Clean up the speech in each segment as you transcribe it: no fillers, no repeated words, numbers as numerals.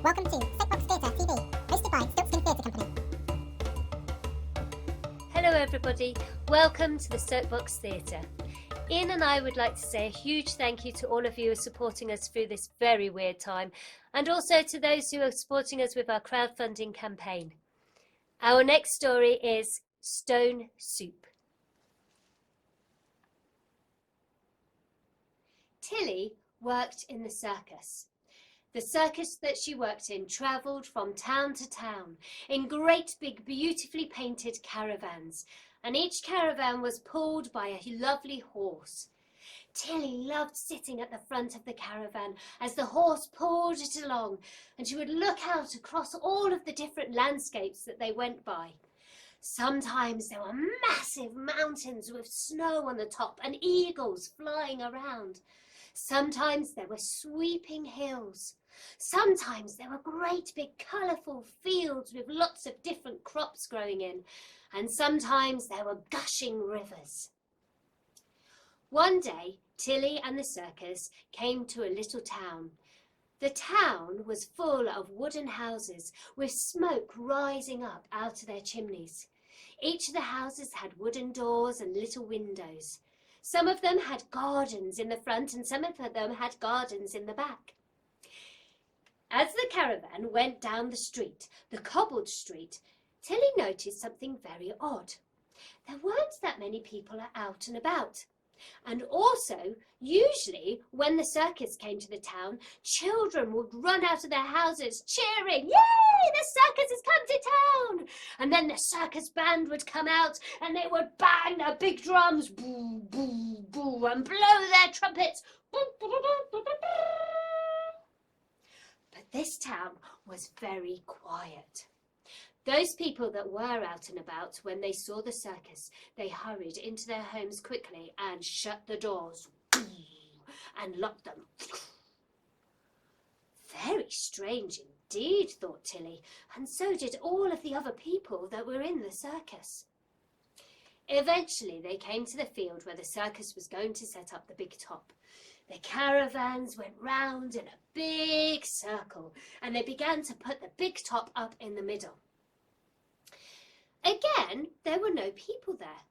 Welcome to Soapbox Theatre TV, hosted by Stiltskin Theatre Company. Hello everybody, welcome to the Soapbox Theatre. Ian and I would like to say a huge thank you to all of you who are supporting us through this very weird time, and also to those who are supporting us with our crowdfunding campaign. Our next story is Stone Soup. Tilly worked in the circus. The circus that she worked in travelled from town to town in great big beautifully painted caravans, and each caravan was pulled by a lovely horse. Tilly loved sitting at the front of the caravan as the horse pulled it along, and she would look out across all of the different landscapes that they went by. Sometimes there were massive mountains with snow on the top and eagles flying around. Sometimes there were sweeping hills. Sometimes there were great big colourful fields with lots of different crops growing in, and sometimes there were gushing rivers. One day, Tilly and the circus came to a little town. The town was full of wooden houses with smoke rising up out of their chimneys. Each of the houses had wooden doors and little windows. Some of them had gardens in the front and some of them had gardens in the back. As the caravan went down the street, the cobbled street, Tilly noticed something very odd. There weren't that many people out and about. And also, usually, when the circus came to the town, children would run out of their houses cheering, "Yay, the circus has come to town!" And then the circus band would come out and they would bang their big drums, boo, boo, boo, and blow their trumpets. But this town was very quiet. Those people that were out and about, when they saw the circus, they hurried into their homes quickly and shut the doors and locked them. Very strange indeed, thought Tilly, and so did all of the other people that were in the circus. Eventually they came to the field where the circus was going to set up the big top. The caravans went round in a big circle and they began to put the big top up in the middle. Again, there were no people there.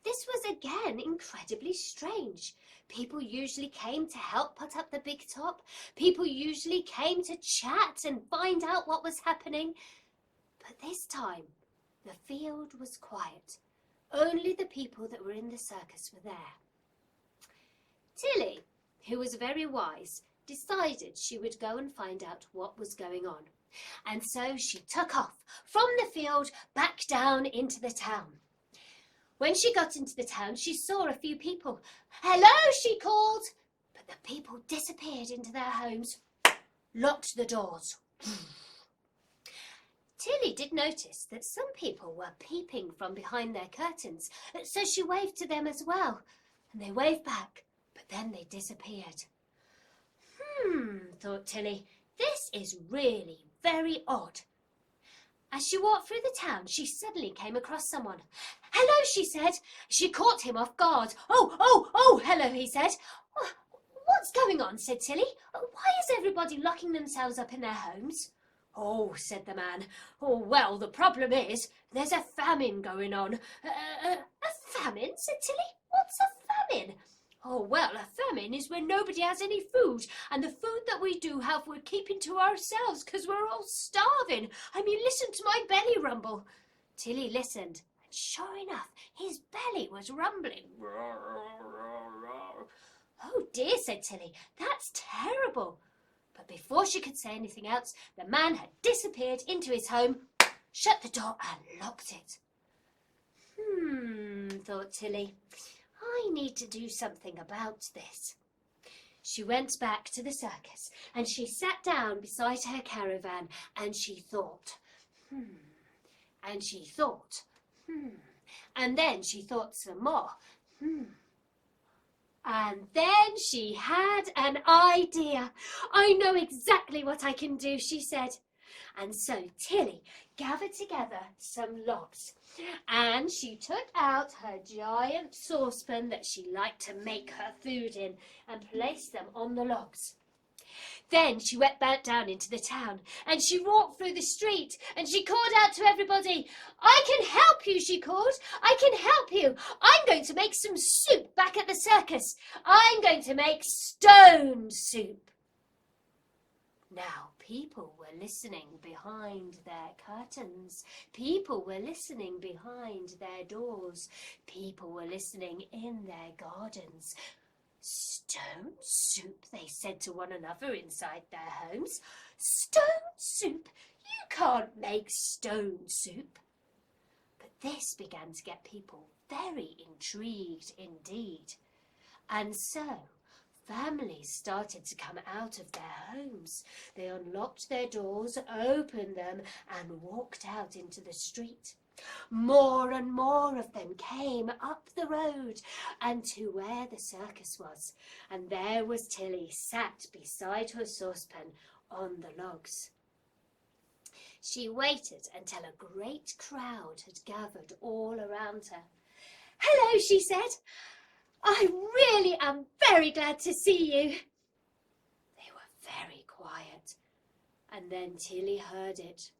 This was again incredibly strange. People usually came to help put up the big top. People usually came to chat and find out what was happening. But this time, the field was quiet. Only the people that were in the circus were there. Tilly, who was very wise, decided she would go and find out what was going on. And so she took off from the field back down into the town. When she got into the town, she saw a few people. "Hello," she called. But the people disappeared into their homes, locked the doors. Tilly did notice that some people were peeping from behind their curtains, so she waved to them as well. And they waved back, but then they disappeared. Thought Tilly, this is really very odd. As she walked through the town, she suddenly came across someone. "Hello," she said. She caught him off guard. Oh, hello," he said. "What's going on?" said Tilly. "Why is everybody locking themselves up in their homes?" "Oh," said the man. "Oh, well, the problem is there's a famine going on." A famine?" said Tilly. "What's a famine?" "Oh, well, a famine is when nobody has any food, and the food that we do have we're keeping to ourselves because we're all starving. I mean, listen to my belly rumble." Tilly listened, and sure enough, his belly was rumbling. "Oh dear," said Tilly, "that's terrible." But before she could say anything else, the man had disappeared into his home, shut the door and locked it. Thought Tilly. I need to do something about this. She went back to the circus and she sat down beside her caravan and she thought, and she thought, and then she thought some more, and then she had an idea. "I know exactly what I can do," she said. And so Tilly gathered together some logs and she took out her giant saucepan that she liked to make her food in and placed them on the logs. Then she went back down into the town, and she walked through the street, and she called out to everybody. "I can help you," she called. "I can help you. I'm going to make some soup back at the circus. I'm going to make stone soup." Now, people were listening behind their curtains. People were listening behind their doors. People were listening in their gardens. "Stone soup," they said to one another inside their homes. "Stone soup? You can't make stone soup." But this began to get people very intrigued indeed. And so families started to come out of their homes. They unlocked their doors, opened them, and walked out into the street. More and more of them came up the road and to where the circus was. And there was Tilly sat beside her saucepan on the logs. She waited until a great crowd had gathered all around her. "Hello," she said. "I really am very glad to see you." They were very quiet, and then Tilly heard it.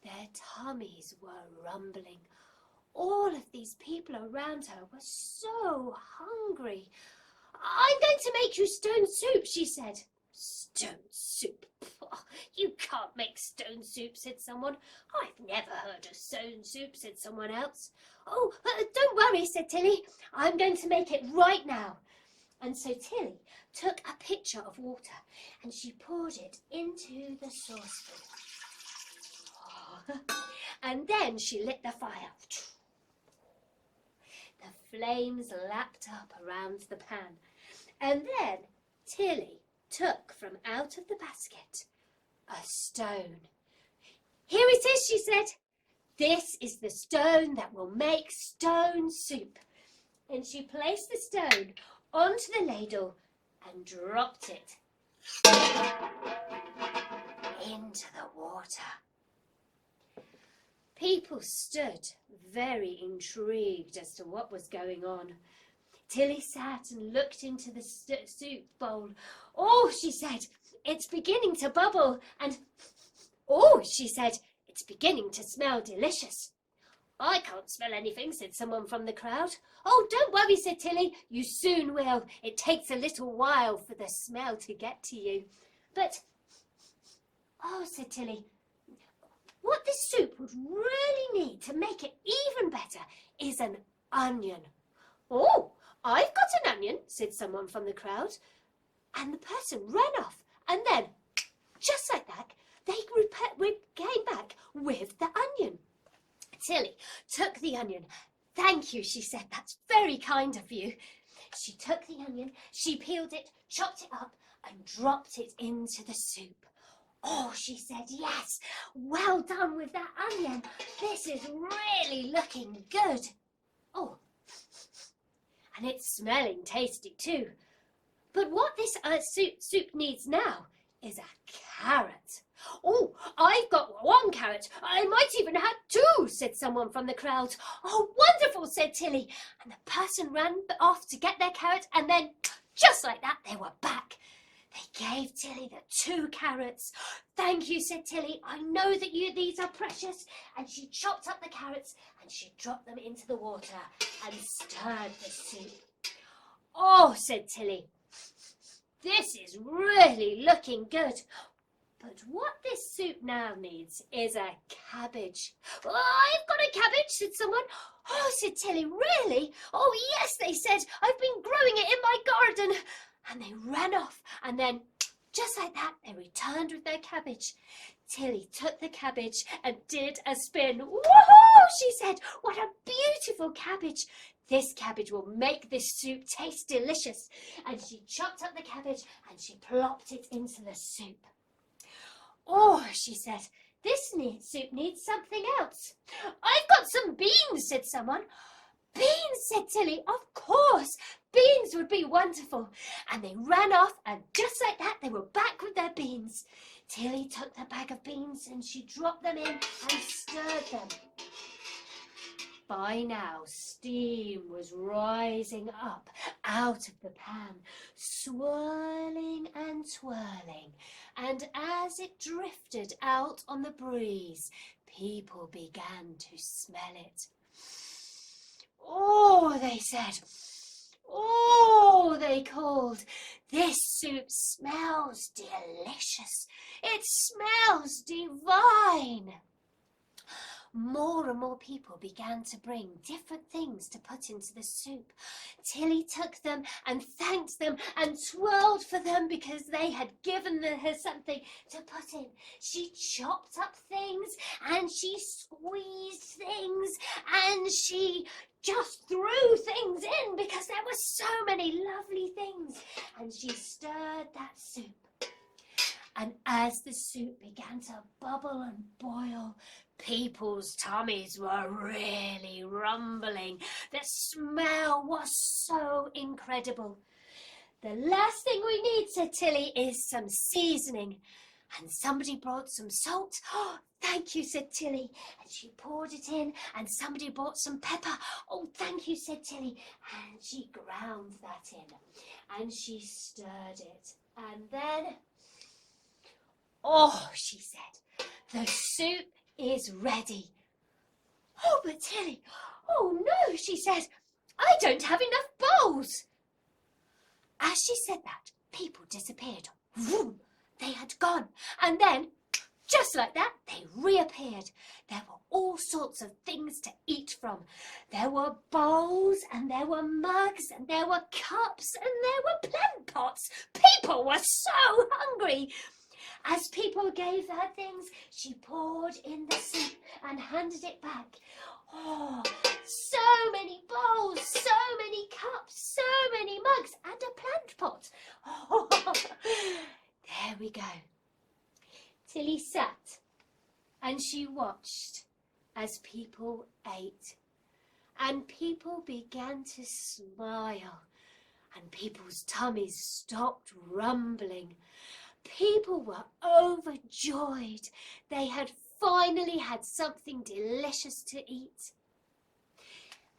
Their tummies were rumbling. All of these people around her were so hungry. "I'm going to make you stone soup," she said. "Stone soup? You can't make stone soup," said someone. "I've never heard of stone soup," said someone else. "Oh, don't worry," said Tilly. "I'm going to make it right now." And so Tilly took a pitcher of water and she poured it into the saucepan. And then she lit the fire. The flames lapped up around the pan. And then Tilly took from out of the basket a stone. "Here it is," she said. "This is the stone that will make stone soup." And she placed the stone onto the ladle and dropped it into the water. People stood very intrigued as to what was going on. Tilly sat and looked into the soup bowl. "Oh," she said, "it's beginning to bubble." And, "Oh," she said, "it's beginning to smell delicious." "I can't smell anything," said someone from the crowd. "Oh, don't worry," said Tilly. "You soon will. It takes a little while for the smell to get to you." "But, oh," said Tilly, "what this soup would really need to make it even better is an onion." "Oh, I've got an onion," said someone from the crowd. And the person ran off, and then, just like that, they came back with the onion. Tilly took the onion. "Thank you," she said. "That's very kind of you." She took the onion, she peeled it, chopped it up, and dropped it into the soup. "Oh," she said, "yes, well done with that onion. This is really looking good. Oh, and it's smelling tasty too. But what this soup needs now is a carrot." "Oh, I've got one carrot. I might even have two," said someone from the crowd. "Oh, wonderful," said Tilly. And the person ran off to get their carrot, and then, just like that, they were back. They gave Tilly the 2 carrots. "Thank you," said Tilly. "I know that these are precious." And she chopped up the carrots and she dropped them into the water and stirred the soup. "Oh," said Tilly, "this is really looking good. But what this soup now needs is a cabbage." "Oh, I've got a cabbage," said someone. "Oh," said Tilly, "really?" "Oh, yes," they said. "I've been growing it in my garden." And they ran off, and then, just like that, they returned with their cabbage. Tilly took the cabbage and did a spin. "Woohoo!" she said. "What a beautiful cabbage. This cabbage will make this soup taste delicious." And she chopped up the cabbage and she plopped it into the soup. "Oh," she said, "this soup needs something else." "I've got some beans," said someone. "Beans," said Tilly. "Of course, beans would be wonderful." And they ran off, and just like that, they were back with their beans. Tilly took the bag of beans and she dropped them in and stirred them. By now, steam was rising up out of the pan, swirling and twirling, and as it drifted out on the breeze, people began to smell it. "Oh," they said. "Oh," they called. "This soup smells delicious. It smells divine." More and more people began to bring different things to put into the soup. Tilly took them and thanked them and twirled for them because they had given her something to put in. She chopped up things and she squeezed things and she just threw things in because there were so many lovely things. And she stirred that soup. And as the soup began to bubble and boil, people's tummies were really rumbling. The smell was so incredible. "The last thing we need," said Tilly, "is some seasoning." And somebody brought some salt. "Oh, thank you," said Tilly. And she poured it in. And somebody brought some pepper. "Oh, thank you," said Tilly. And she ground that in. And she stirred it. And then, "Oh," she said, "the soup is ready." "Oh, but Tilly, oh no," she said, "I don't have enough bowls." As she said that, people disappeared. Vroom, they had gone. And then, just like that, they reappeared. There were all sorts of things to eat from. There were bowls, and there were mugs, and there were cups, and there were plant pots. People were so hungry. As people gave her things, she poured in the soup and handed it back. Oh, so many bowls, so many cups, so many mugs, and a plant pot. Oh, there we go. Tilly sat and she watched as people ate. And people began to smile, and people's tummies stopped rumbling. People were overjoyed. They had finally had something delicious to eat.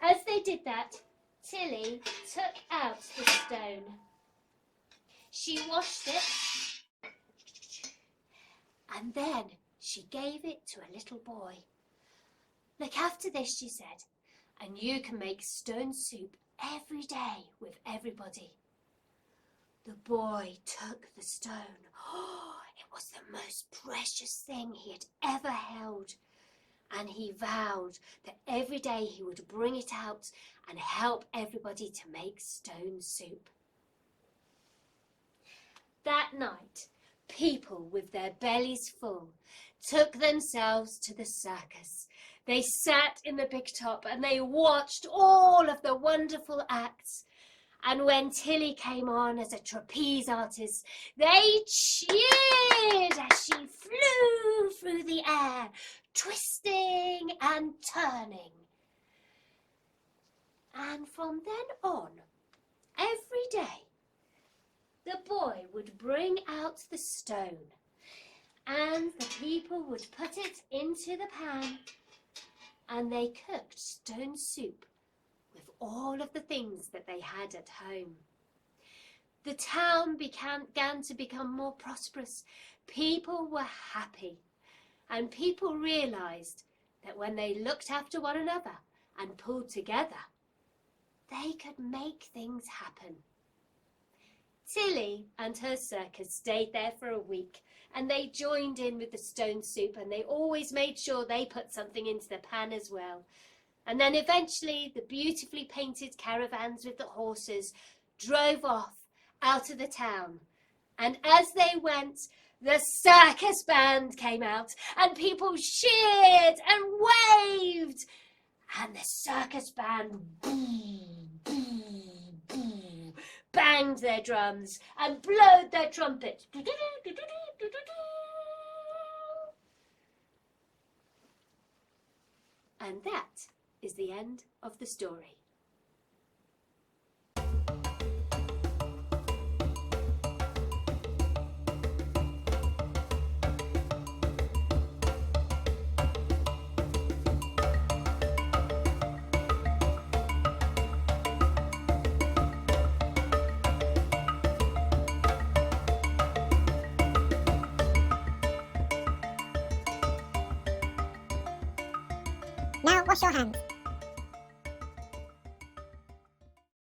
As they did that, Tilly took out the stone. She washed it, and then she gave it to a little boy. "Look after this," she said, "and you can make stone soup every day with everybody." The boy took the stone. Oh, it was the most precious thing he had ever held. And he vowed that every day he would bring it out and help everybody to make stone soup. That night, people with their bellies full took themselves to the circus. They sat in the big top and they watched all of the wonderful acts. And when Tilly came on as a trapeze artist, they cheered as she flew through the air, twisting and turning. And from then on, every day, the boy would bring out the stone, and the people would put it into the pan, and they cooked stone soup with all of the things that they had at home. The town began to become more prosperous. People were happy, and people realized that when they looked after one another and pulled together, they could make things happen. Tilly and her circus stayed there for a week, and they joined in with the stone soup, and they always made sure they put something into the pan as well. And then eventually the beautifully painted caravans with the horses drove off out of the town. And as they went, the circus band came out and people cheered and waved. And the circus band banged their drums and blowed their trumpets. And that is the end of the story. Now wash your hands.